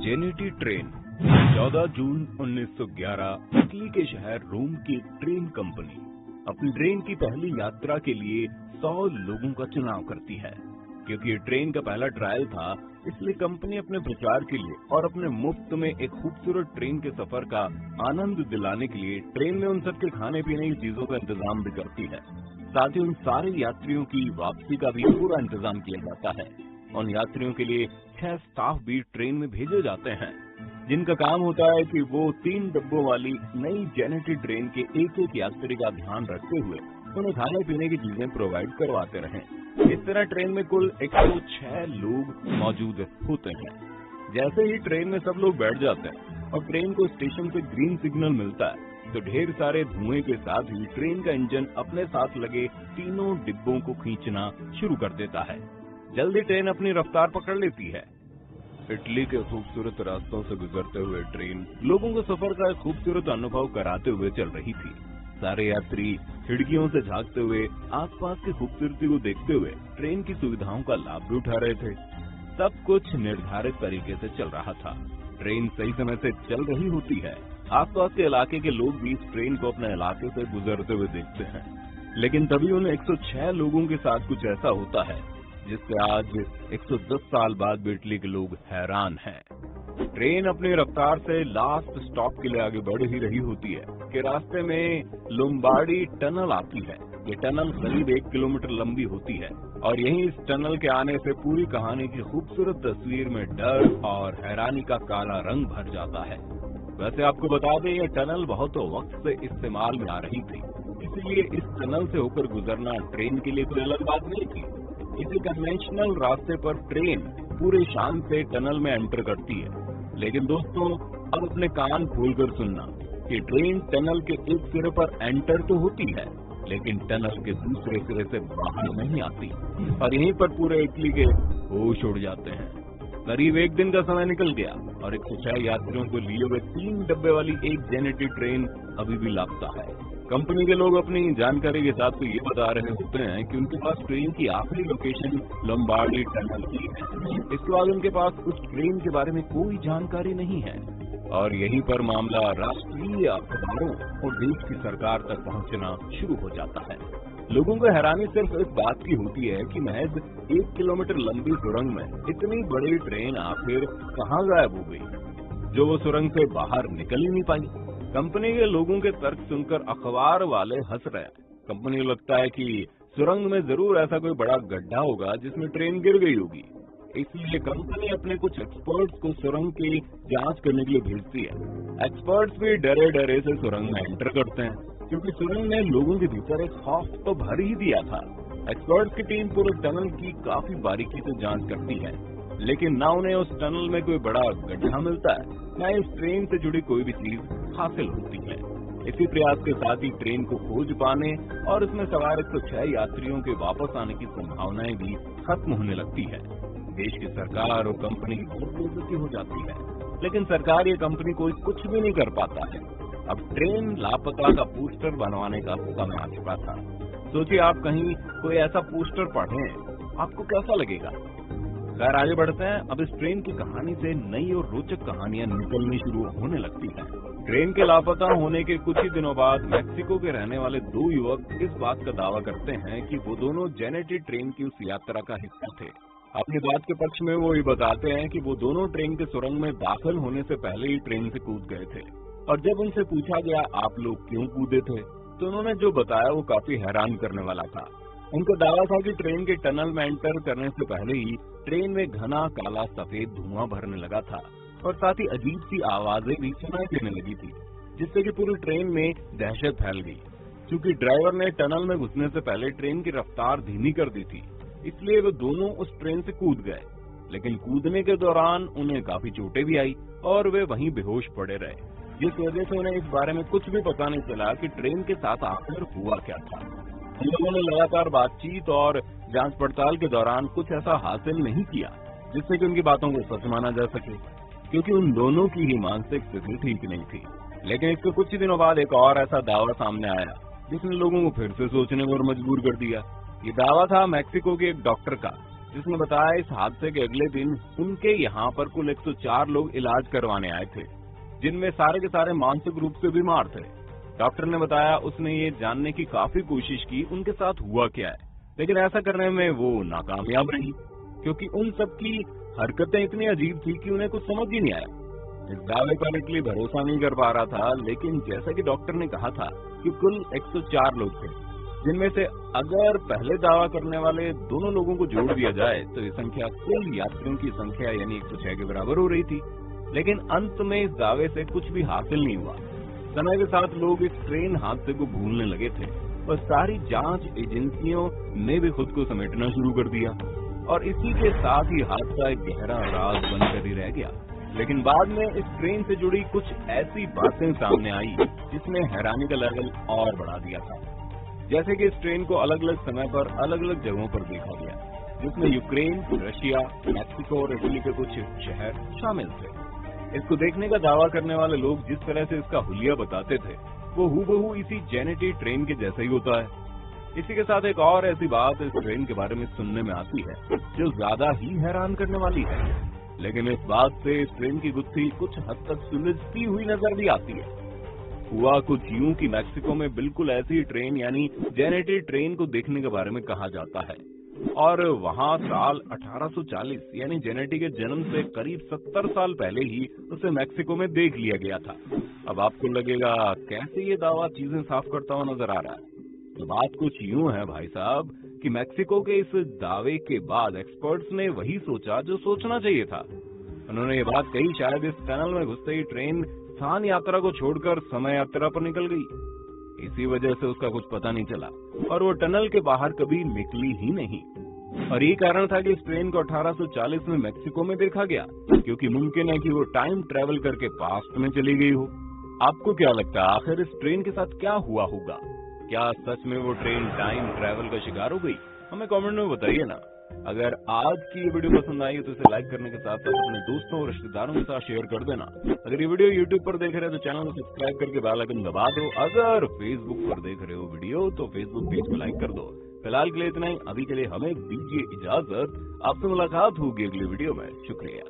जेनेटी train 14 जून 1911 Italy के शहर रोम की एक ट्रेन कंपनी अपनी ट्रेन की पहली यात्रा के लिए 100 लोगों का चुनाव करती है। क्योंकि ये ट्रेन का पहला ट्रायल था, इसलिए कंपनी अपने प्रचार के लिए और अपने मुफ्त में एक खूबसूरत ट्रेन के सफर का आनंद दिलाने के लिए ट्रेन में उन सबके खाने पीने की चीजों का इंतजाम भी करती है। साथ ही उन सारे यात्रियों की वापसी का भी पूरा इंतजाम किया जाता है। उन यात्रियों के लिए 6 स्टाफ भी ट्रेन में भेजे जाते हैं, जिनका काम होता है कि वो 3 डब्बों वाली नई जेनेटी ट्रेन के एक यात्री का ध्यान रखते हुए उन्हें खाने पीने की चीजें प्रोवाइड करवाते रहें। इस तरह ट्रेन में कुल 106 लोग मौजूद होते हैं। जैसे ही ट्रेन में सब लोग बैठ जाते हैं और ट्रेन को स्टेशन से ग्रीन सिग्नल मिलता है, तो ढेर सारे धुएं के साथ ही ट्रेन का इंजन अपने साथ लगे तीनों डिब्बों को खींचना शुरू कर देता है। जल्दी ट्रेन अपनी रफ्तार पकड़ लेती है। इटली के खूबसूरत रास्तों से गुजरते हुए ट्रेन लोगों को सफर का एक खूबसूरत अनुभव कराते हुए चल रही थी। सारे यात्री खिड़कियों से झांकते हुए आसपास की खूबसूरती को देखते हुए ट्रेन की सुविधाओं का लाभ भी उठा रहे थे। सब कुछ निर्धारित तरीके से चल रहा था। ट्रेन सही समय से चल रही होती है। आसपास के इलाके के लोग भी इस ट्रेन को अपने इलाके से गुजरते हुए देखते हैं। लेकिन तभी उन 106 लोगों के साथ कुछ ऐसा होता है जिससे आज 110 साल बाद भी इटली के लोग हैरान हैं। ट्रेन अपनी रफ्तार से लास्ट स्टॉप के लिए आगे बढ़ ही रही होती है कि रास्ते में लोम्बार्डी टनल आती है। ये टनल करीब 1 किलोमीटर लंबी होती है और यहीं इस टनल के आने से पूरी कहानी की खूबसूरत तस्वीर में डर और हैरानी का काला रंग भर जाता है। वैसे आपको बता दें, ये टनल बहुत वक्त से इस्तेमाल में आ रही थी, इसलिए इस टनल से होकर गुजरना ट्रेन के लिए कोई अलग बात नहीं थी। इसी कन्वेंशनल रास्ते पर ट्रेन पूरे शान से टनल में एंटर करती है। लेकिन दोस्तों, अब अपने कान खोलकर सुनना कि ट्रेन टनल के एक सिरे पर एंटर तो होती है, लेकिन टनल के दूसरे सिरे से बाहर नहीं आती और यहीं पर पूरे इटली के होश उड़ जाते हैं। करीब 1 दिन का समय निकल गया और 106 यात्रियों को लिए हुए 3 डब्बे वाली एक जेनेटी ट्रेन अभी भी लापता है। कंपनी के लोग अपनी जानकारी के साथ तो ये बता रहे होते हैं कि उनके पास ट्रेन की आखिरी लोकेशन लोम्बार्डी टनल की है। इसके बाद उनके पास उस ट्रेन के बारे में कोई जानकारी नहीं है और यहीं पर मामला राष्ट्रीय अखबारों और देश की सरकार तक पहुंचना शुरू हो जाता है। लोगों को हैरानी सिर्फ इस बात की होती है कि महज 1 किलोमीटर लंबी सुरंग में इतनी बड़ी ट्रेन आखिर कहाँ गायब हो गई, जो वो सुरंग से बाहर निकल ही नहीं पाई। कंपनी के लोगों के तर्क सुनकर अखबार वाले हंस रहे हैं। कंपनी को लगता है कि सुरंग में जरूर ऐसा कोई बड़ा गड्ढा होगा जिसमें ट्रेन गिर गई होगी। इसलिए कंपनी अपने कुछ एक्सपर्ट्स को सुरंग की जांच करने के लिए भेजती है। एक्सपर्ट्स भी डरे डरे से सुरंग में एंटर करते हैं, क्योंकि सुरंग ने लोगों के भीतर एक खौफ तो भर ही दिया था। एक्सपर्ट्स की टीम पूरे टनल की काफी बारीकी से जांच करती है, लेकिन न उन्हें उस टनल में कोई बड़ा गड्ढा मिलता है, न इस ट्रेन से जुड़ी कोई भी चीज हासिल होती है। इसी प्रयास के साथ ही ट्रेन को खोज पाने और उसमें सवार 106 यात्रियों के वापस आने की संभावनाएं भी खत्म होने लगती है। देश की सरकार और कंपनी की बहुत बेइज्जती हो जाती है, लेकिन सरकार या कंपनी कोई कुछ भी नहीं कर पाता है। अब ट्रेन लापता का पोस्टर बनवाने का समय आ चुका था। सोचिए, आप कहीं कोई ऐसा पोस्टर पढ़ें, आपको कैसा लगेगा? खैर, आगे बढ़ते हैं। अब इस ट्रेन की कहानी से नई और रोचक कहानियां निकलनी शुरू होने लगती हैं। ट्रेन के लापता होने के कुछ ही दिनों बाद मैक्सिको के रहने वाले 2 युवक इस बात का दावा करते हैं कि वो दोनों जेनेटी ट्रेन की उस यात्रा का हिस्सा थे। अपनी बात के पक्ष में वो ये बताते हैं कि वो दोनों ट्रेन के सुरंग में दाखिल होने से पहले ही ट्रेन से कूद गए थे, और जब उनसे पूछा गया आप लोग क्यों कूदे थे, तो उन्होंने जो बताया वो काफी हैरान करने वाला था। उनका दावा था कि ट्रेन के टनल में एंटर करने से पहले ही ट्रेन में घना काला सफेद धुआं भरने लगा था और साथ ही अजीब सी आवाजें भी सुनाई देने लगी थी, जिससे कि पूरी ट्रेन में दहशत फैल गई। क्योंकि ड्राइवर ने टनल में घुसने से पहले ट्रेन की रफ्तार धीमी कर दी थी, इसलिए वे दोनों उस ट्रेन से कूद गए। लेकिन कूदने के दौरान उन्हें काफी चोटें भी आई और वे वहीं बेहोश पड़े रहे, जिस वजह से उन्हें इस बारे में कुछ भी पता नहीं चला कि ट्रेन के साथ आखिर हुआ क्या था। हम लोगों ने लगातार बातचीत और जांच पड़ताल के दौरान कुछ ऐसा हासिल नहीं किया जिससे कि उनकी बातों को सच माना जा सके, क्योंकि उन दोनों की ही मानसिक स्थिति ठीक नहीं थी। लेकिन इसके कुछ ही दिनों बाद एक और ऐसा दावा सामने आया जिसने लोगों को फिर से सोचने पर मजबूर कर दिया। ये दावा था मैक्सिको के एक डॉक्टर का, जिसने बताया इस हादसे के अगले दिन उनके यहाँ पर कुल 104 लोग इलाज करवाने आए थे, जिनमें सारे के सारे मानसिक रूप से बीमार थे। डॉक्टर ने बताया उसने ये जानने की काफी कोशिश की उनके साथ हुआ क्या है, लेकिन ऐसा करने में वो नाकामयाब रही, क्योंकि उन सब की हरकतें इतनी अजीब थी कि उन्हें कुछ समझ ही नहीं आया। इस दावे पर इटली भरोसा नहीं कर पा रहा था, लेकिन जैसा कि डॉक्टर ने कहा था कि कुल 104 लोग थे, जिनमें से अगर पहले दावा करने वाले दोनों लोगों को जोड़ दिया जाए तो ये संख्या कुल यात्रियों की संख्या यानी 106 के बराबर हो रही थी। लेकिन अंत में इस दावे से कुछ भी हासिल नहीं हुआ। समय के साथ लोग इस ट्रेन हादसे को भूलने लगे थे और सारी जांच एजेंसियों ने भी खुद को समेटना शुरू कर दिया और इसी के साथ ही हादसा एक गहरा राज बनकर ही रह गया। लेकिन बाद में इस ट्रेन से जुड़ी कुछ ऐसी बातें सामने आई जिसने हैरानी का लेवल और बढ़ा दिया था। जैसे कि इस ट्रेन को अलग अलग समय पर अलग अलग जगहों पर देखा गया, जिसमें यूक्रेन, रशिया, मैक्सिको और इटली के कुछ शहर शामिल थे। इसको देखने का दावा करने वाले लोग जिस तरह से इसका हुलिया बताते थे वो हूबहू इसी जेनेटी ट्रेन के जैसा ही होता है। इसी के साथ एक और ऐसी बात इस ट्रेन के बारे में सुनने में आती है जो ज्यादा ही हैरान करने वाली है, लेकिन इस बात से इस ट्रेन की गुत्थी कुछ हद तक सुलझती हुई नजर भी आती है। हुआ कुछ यूं कि मैक्सिको में बिल्कुल ऐसी ट्रेन यानी जेनेटी ट्रेन को देखने के बारे में कहा जाता है और वहां साल 1840 यानी जेनेटी के जन्म से करीब 70 साल पहले ही उसे मैक्सिको में देख लिया गया था। अब आपको लगेगा कैसे ये दावा चीजें साफ करता हुआ नजर आ रहा है। तो बात कुछ यूं है भाई साहब कि मैक्सिको के इस दावे के बाद एक्सपर्ट्स ने वही सोचा जो सोचना चाहिए था। उन्होंने ये बात कही शायद इस टनल में घुसते ही ट्रेन स्थान यात्रा को छोड़कर समय यात्रा पर निकल गई। इसी वजह से उसका कुछ पता नहीं चला और वो टनल के बाहर कभी निकली ही नहीं। और यही कारण था कि इस ट्रेन को 1840 में मैक्सिको में देखा गया, क्योंकि मुमकिन है कि वो टाइम ट्रेवल करके पास्ट में चली गई हो। आपको क्या लगता है आखिर इस ट्रेन के साथ क्या हुआ होगा? क्या सच में वो ट्रेन टाइम ट्रेवल का शिकार हो गई? हमें कमेंट में बताइए ना। अगर आज की ये वीडियो पसंद आई तो इसे लाइक करने के साथ साथ अपने दोस्तों और रिश्तेदारों के साथ शेयर कर देना। अगर ये वीडियो यूट्यूब पर देख रहे हो तो चैनल को सब्सक्राइब करके बेल आइकन दबा दो। अगर फेसबुक पर देख रहे हो वीडियो तो फेसबुक पेज को लाइक कर दो। फिलहाल के लिए इतना ही, अभी के लिए हमें दीजिए इजाजत। आपसे मुलाकात होगी अगली वीडियो में। शुक्रिया।